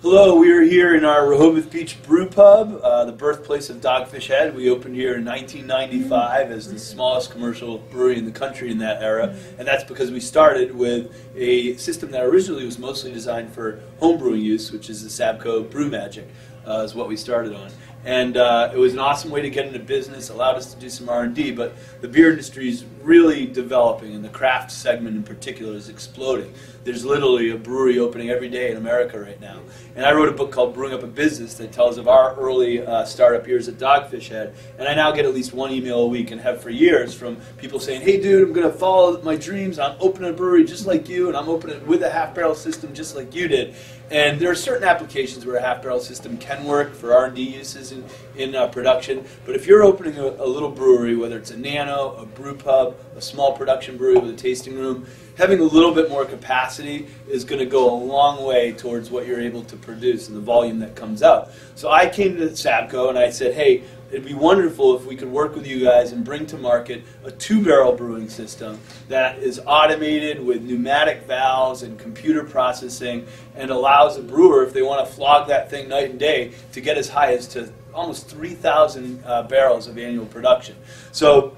Hello, we are here in our Rehoboth Beach Brewpub, the birthplace of Dogfish Head. We opened here in 1995 as the smallest commercial brewery in the country in that era, and that's because we started with a system that originally was mostly designed for home brewing use, which is the Sabco Nano-Magic, is what we started on. And it was an awesome way to get into business, allowed us to do some R&D, but the beer industry is really developing, and the craft segment in particular is exploding. There's literally a brewery opening every day in America right now. And I wrote a book called Brewing Up a Business that tells of our early startup years at Dogfish Head, and I now get at least one email a week, and have for years, from people saying, hey dude, I'm going to follow my dreams, I'm opening a brewery just like you, and I'm opening it with a half-barrel system just like you did. And there are certain applications where a half-barrel system can work for R&D uses in production, but if you're opening a little brewery, whether it's a nano, a brew pub, a small production brewery with a tasting room, having a little bit more capacity is going to go a long way towards what you're able to produce and the volume that comes out. So I came to Sabco and I said, hey, it'd be wonderful if we could work with you guys and bring to market a 2-barrel brewing system that is automated with pneumatic valves and computer processing, and allows a brewer, if they want to flog that thing night and day, to get as high as to almost 3,000 barrels of annual production. So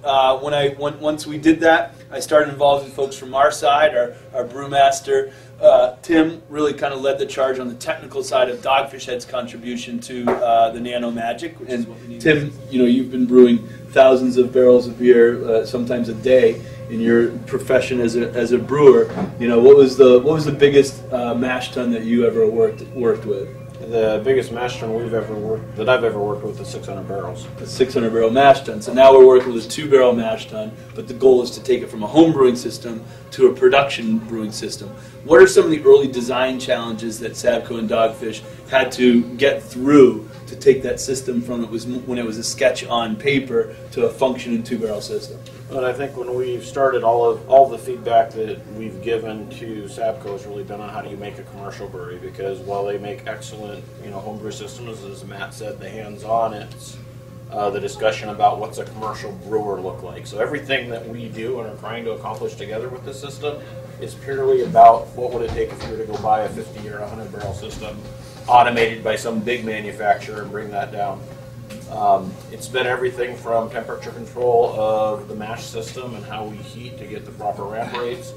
once we did that, I started involving folks from our side. Our brewmaster, Tim, really kind of led the charge on the technical side of Dogfish Head's contribution to the Nano-Magic, which is what we need. Tim, you know, you've been brewing thousands of barrels of beer, sometimes a day, in your profession as a brewer. You know, what was the biggest mash tun that you ever worked with? The biggest mash tun that I've ever worked with is 600 barrels. A 600-barrel mash tun. So now we're working with a 2-barrel mash tun, but the goal is to take it from a home brewing system to a production brewing system. What are some of the early design challenges that Sabco and Dogfish had to get through to take that system from when it was a sketch on paper to a functioning 2-barrel system? But I think when we've started, all the feedback that we've given to Sabco has really been on how do you make a commercial brewery, because while they make excellent, homebrew systems, as Matt said, the hands-on, it's the discussion about what's a commercial brewer look like. So everything that we do and are trying to accomplish together with this system is purely about what would it take if you were to go buy a 50 or 100-barrel system automated by some big manufacturer and bring that down. It's been everything from temperature control of the mash system and how we heat to get the proper ramp rates,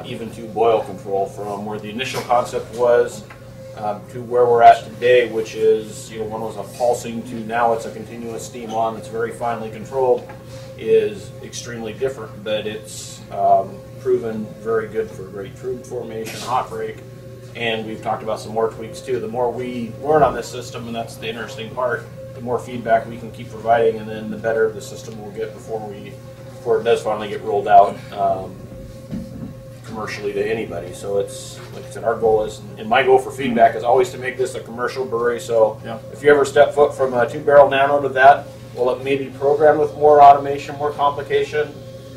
even to boil control, from where the initial concept was to where we're at today, which is, one was a pulsing to now it's a continuous steam on that's very finely controlled, is extremely different, but it's proven very good for great tube formation, hot break, and we've talked about some more tweaks too. The more we learn on this system, and that's the interesting part, the more feedback we can keep providing, and then the better the system will get before it does finally get rolled out commercially to anybody. So it's, like I said, our goal is, and my goal for feedback is always to make this a commercial brewery. So if you ever step foot from a 2-barrel nano to that, well, it may be programmed with more automation, more complication.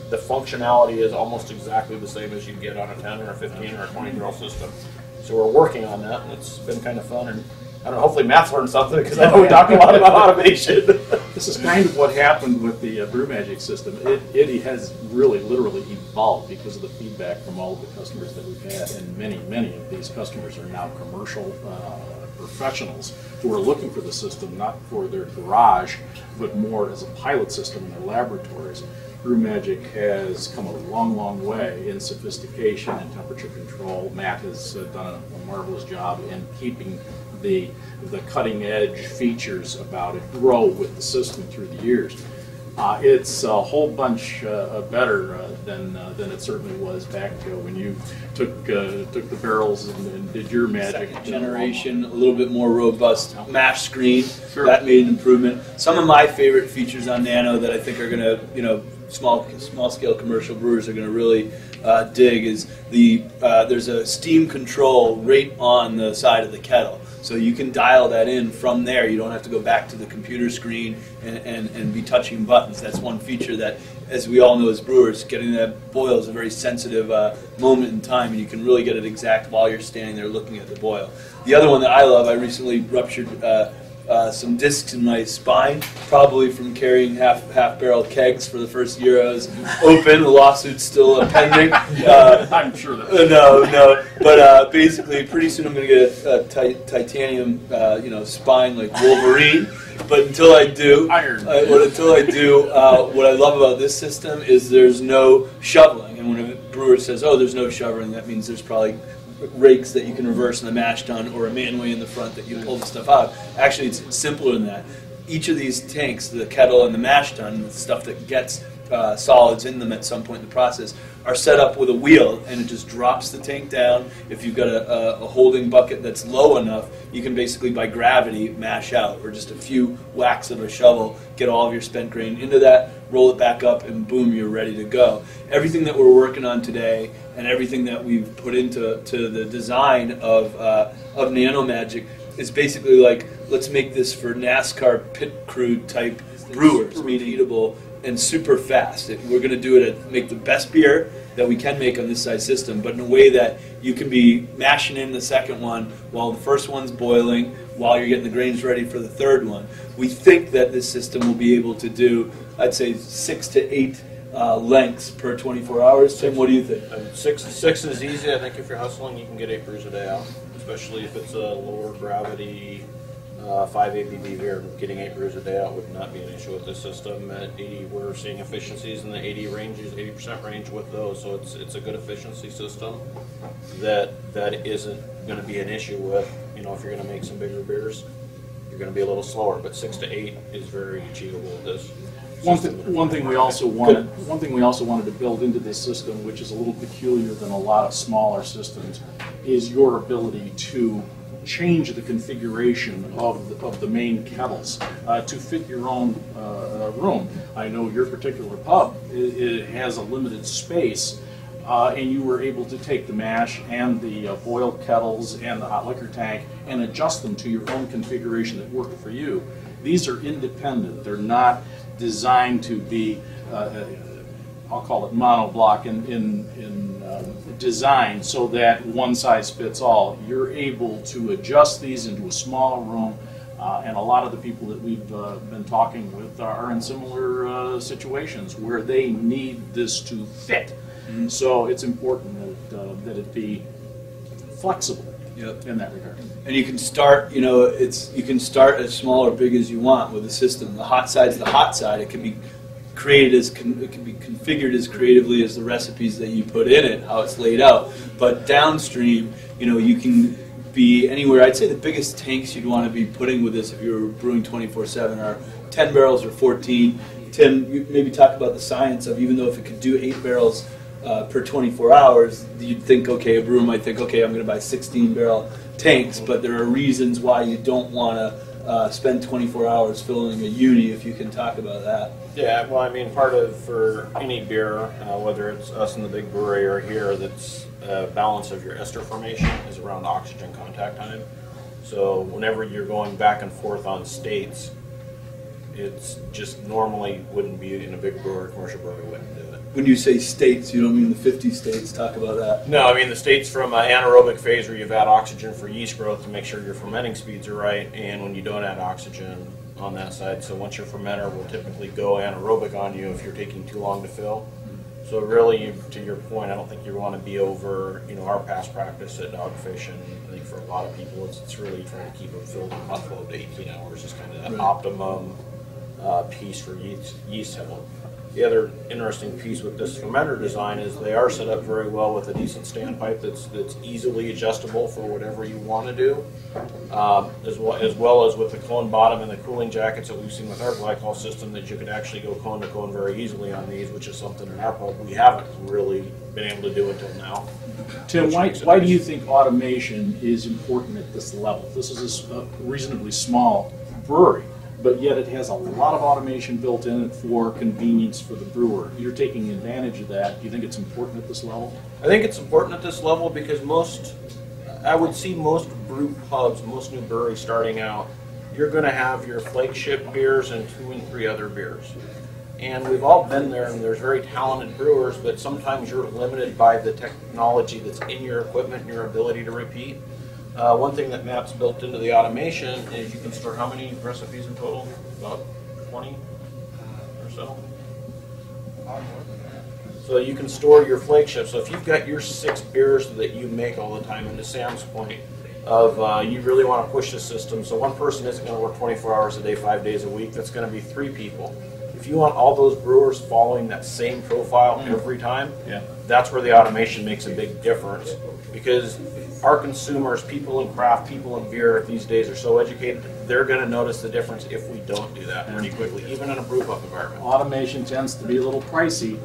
The functionality is almost exactly the same as you get on a 10 or a 15 or a 20-barrel system. So we're working on that, and it's been kind of fun. And I don't know, hopefully Matt's learned something, because I know we talk a lot about automation. This is kind of what happened with the Nano-Magic system. It has really literally evolved because of the feedback from all of the customers that we've had, and many of these customers are now commercial professionals who are looking for the system, not for their garage, but more as a pilot system in their laboratories. Nano-Magic has come a long way in sophistication and temperature control. Matt has done a marvelous job in keeping the cutting edge features about it grow with the system through the years. It's a whole bunch better than it certainly was back when you took the barrels and did your magic. Second generation, a little bit more robust mash screen. Sure. That made an improvement. Some of my favorite features on Nano that I think are going to, small scale commercial brewers are going to really dig is there's a steam control right on the side of the kettle. So you can dial that in from there. You don't have to go back to the computer screen and be touching buttons. That's one feature that, as we all know as brewers, getting that boil is a very sensitive moment in time, and you can really get it exact while you're standing there looking at the boil. The other one that I love, I recently ruptured some discs in my spine, probably from carrying half-barrel kegs for the first year I was open. The lawsuit's still pending. I'm sure that. No. But basically, pretty soon I'm going to get a titanium, spine like Wolverine. But until I do, Iron. What I love about this system is there's no shoveling. And when a brewer says, "Oh, there's no shoveling," that means there's probably rakes that you can reverse in the mash tun or a manway in the front that you pull the stuff out. Actually, it's simpler than that. Each of these tanks, the kettle and the mash tun, the stuff that gets solids in them at some point in the process, are set up with a wheel, and it just drops the tank down. If you've got a holding bucket that's low enough, you can basically, by gravity, mash out, or just a few whacks of a shovel, get all of your spent grain into that, roll it back up, and boom, you're ready to go. Everything that we're working on today, and everything that we've put into the design of Nano-Magic is basically like, let's make this for NASCAR pit crew type brewers, meaning eatable and super fast. We're going to do it at make the best beer that we can make on this size system, but in a way that you can be mashing in the second one while the first one's boiling, while you're getting the grains ready for the third one. We think that this system will be able to do, I'd say, 6 to 8 lengths per 24 hours. Tim, what do you think? Six is easy. I think if you're hustling, you can get 8 brews a day out, especially if it's a lower gravity 5 ABV beer. Getting 8 brews a day out would not be an issue with this system. At 80, we're seeing efficiencies in the 80% range with those, so it's a good efficiency system that isn't going to be an issue with, if you're going to make some bigger beers, you're going to be a little slower, but 6 to 8 is very achievable with this. One thing we also wanted to build into this system, which is a little peculiar than a lot of smaller systems, is your ability to change the configuration of the main kettles to fit your own room. I know your particular pub, it has a limited space, and you were able to take the mash and the boil kettles and the hot liquor tank and adjust them to your own configuration that worked for you. These are independent. They're not designed to be, I'll call it monoblock in design, so that one size fits all. You're able to adjust these into a smaller room, and a lot of the people that we've been talking with are in similar situations where they need this to fit. Mm-hmm. So it's important that it be flexible. Yep. In that regard. And you can start, you can start as small or big as you want with the system. The hot side's the hot side. It can be configured as creatively as the recipes that you put in it, how it's laid out. But downstream, you can be anywhere. I'd say the biggest tanks you'd want to be putting with this if you were brewing 24/7 are 10 barrels or 14. Tim, you maybe talk about the science of, even though if it could do 8 barrels per 24 hours, you'd think, okay, a brewer might think, okay, I'm going to buy 16-barrel tanks, but there are reasons why you don't want to spend 24 hours filling a uni, if you can talk about that. Yeah, well, I mean, part of, for any beer, whether it's us in the big brewery or here, that's balance of your ester formation is around oxygen contact time. So whenever you're going back and forth on states, it's just normally wouldn't be in a big brewer, commercial brewery wouldn't do it. When you say states, you don't mean the 50 states. Talk about that. No, I mean the states from anaerobic phase where you've add oxygen for yeast growth to make sure your fermenting speeds are right, and when you don't add oxygen on that side. So once your fermenter will typically go anaerobic on you if you're taking too long to fill. So really, to your point, I don't think you want to be over, our past practice at Dogfish, and I think for a lot of people, it's really trying to keep them filled in about 12 to 18 hours is kind of that optimum piece for yeast health. The other interesting piece with this fermenter design is they are set up very well with a decent standpipe that's easily adjustable for whatever you want to do, as well as with the cone bottom and the cooling jackets that we've seen with our glycol system, that you could actually go cone to cone very easily on these, which is something in our pub we haven't really been able to do until now. Tim, why do you think automation is important at this level? This is a reasonably small brewery, but yet it has a lot of automation built in it for convenience for the brewer. You're taking advantage of that. Do you think it's important at this level? I think it's important at this level because I would see most brew pubs, most new breweries starting out, you're going to have your flagship beers and 2 and 3 other beers. And we've all been there, and there's very talented brewers, but sometimes you're limited by the technology that's in your equipment and your ability to repeat. One thing that Matt's built into the automation is you can store how many recipes in total? About 20 or so? So you can store your flagship. So if you've got your 6 beers that you make all the time, into Sam's point of you really want to push the system, so one person isn't going to work 24 hours a day, 5 days a week, that's going to be 3 people. If you want all those brewers following that same profile every time, that's where the automation makes a big difference. Because our consumers, people in craft, people in beer these days are so educated, they're going to notice the difference if we don't do that pretty quickly, even in a brewpub environment. Automation tends to be a little pricey.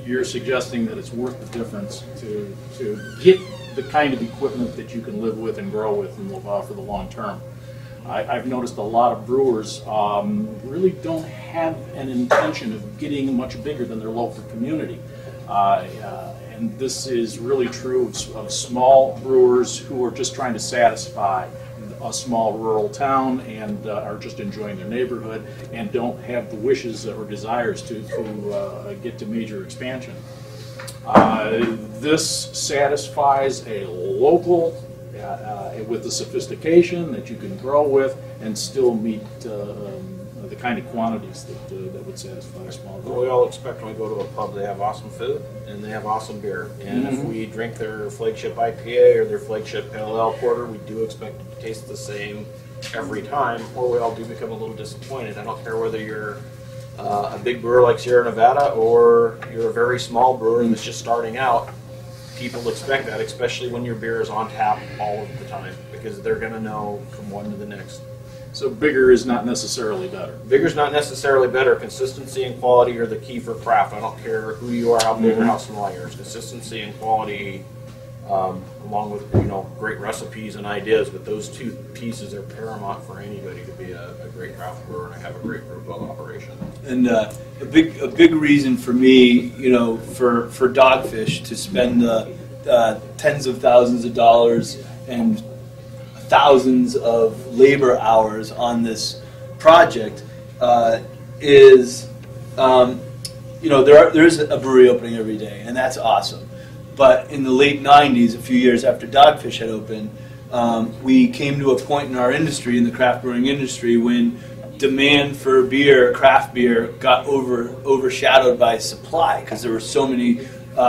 You're suggesting that it's worth the difference to get the kind of equipment that you can live with and grow with and for the long term. I've noticed a lot of brewers really don't have an intention of getting much bigger than their local community. And this is really true of small brewers who are just trying to satisfy a small rural town and are just enjoying their neighborhood and don't have the wishes or desires to get to major expansion. This satisfies a local with the sophistication that you can grow with and still meet the kind of quantities that would satisfy a small brewer. Well, we all expect when we go to a pub, they have awesome food and they have awesome beer. And if we drink their flagship IPA or their flagship pale ale porter, we do expect it to taste the same every time, or we all do become a little disappointed. I don't care whether you're a big brewer like Sierra Nevada or you're a very small brewer that's just starting out. People expect that, especially when your beer is on tap all of the time, because they're going to know from one to the next. So bigger is not necessarily better. Bigger's not necessarily better. Consistency and quality are the key for craft. I don't care who you are, how big or how small you are. Consistency and quality, along with great recipes and ideas, but those 2 pieces are paramount for anybody to be a great craft brewer and have a great brewpub operation. And a big reason for me, for Dogfish to spend the tens of thousands of dollars and thousands of labor hours on this project is, there's a brewery opening every day, and that's awesome. But in the late 90s, a few years after Dogfish had opened, we came to a point in our industry, in the craft brewing industry, when demand for beer, craft beer, got overshadowed by supply, because there were so many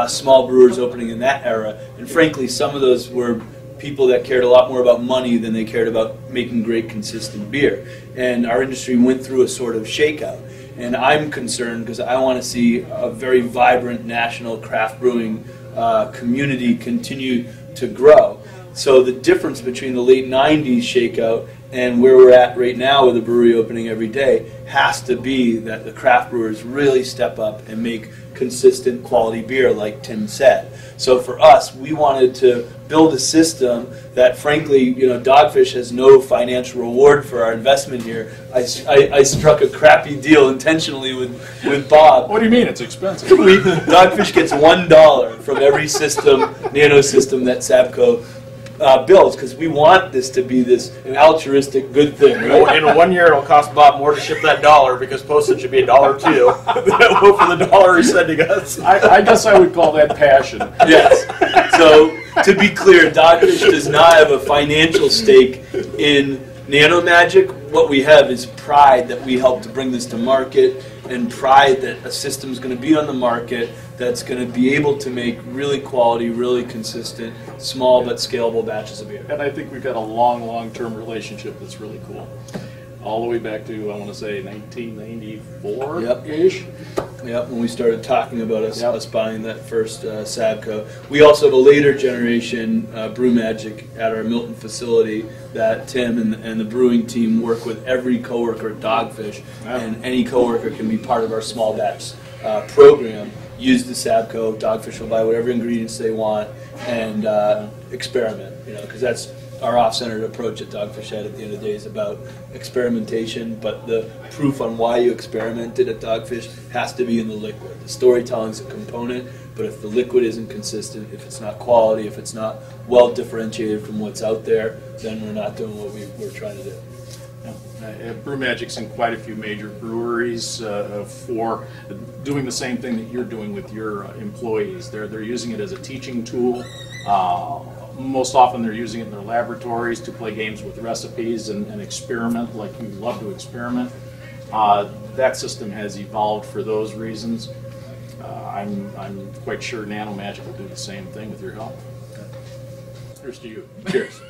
small brewers opening in that era. And frankly, some of those were people that cared a lot more about money than they cared about making great, consistent beer. And our industry went through a sort of shakeout. And I'm concerned because I want to see a very vibrant national craft brewing community continue to grow. So the difference between the late 90s shakeout and where we're at right now with a brewery opening every day has to be that the craft brewers really step up and make consistent quality beer, like Tim said. So for us, we wanted to build a system that, frankly, Dogfish has no financial reward for our investment here. I struck a crappy deal intentionally with Bob. What do you mean? It's expensive. Dogfish gets $1 from every system, nano system that Sabco builds, because we want this to be this altruistic good thing. Right? In 1 year, it'll cost Bob more to ship that $1 because postage should be $1 too for the $1 he's sending us. I guess I would call that passion. Yes. So to be clear, Dogfish does not have a financial stake in Nano-Magic. What we have is pride that we helped to bring this to market, and pride that a system's going to be on the market that's going to be able to make really quality, really consistent, small but scalable batches of beer. And I think we've got a long-term relationship that's really cool. All the way back to, I want to say, 1994-ish. Yep, when we started talking about us buying that first Sabco. We also have a later generation Brew-Magic at our Milton facility that Tim and the brewing team work with every coworker at Dogfish, and any coworker can be part of our small batch program. Use the Sabco. Dogfish will buy whatever ingredients they want and experiment, because that's our off-centered approach at Dogfish Head. At the end of the day is about experimentation, but the proof on why you experimented at Dogfish has to be in the liquid. The storytelling is a component, but if the liquid isn't consistent, if it's not quality, if it's not well differentiated from what's out there, then we're not doing what we're trying to do. Brew-Magic's in quite a few major breweries for doing the same thing that you're doing with your employees. They're using it as a teaching tool. most often they're using it in their laboratories to play games with recipes and experiment like you love to experiment. That system has evolved for those reasons. I'm quite sure Nano-Magic will do the same thing with your help. Here's to you. Cheers.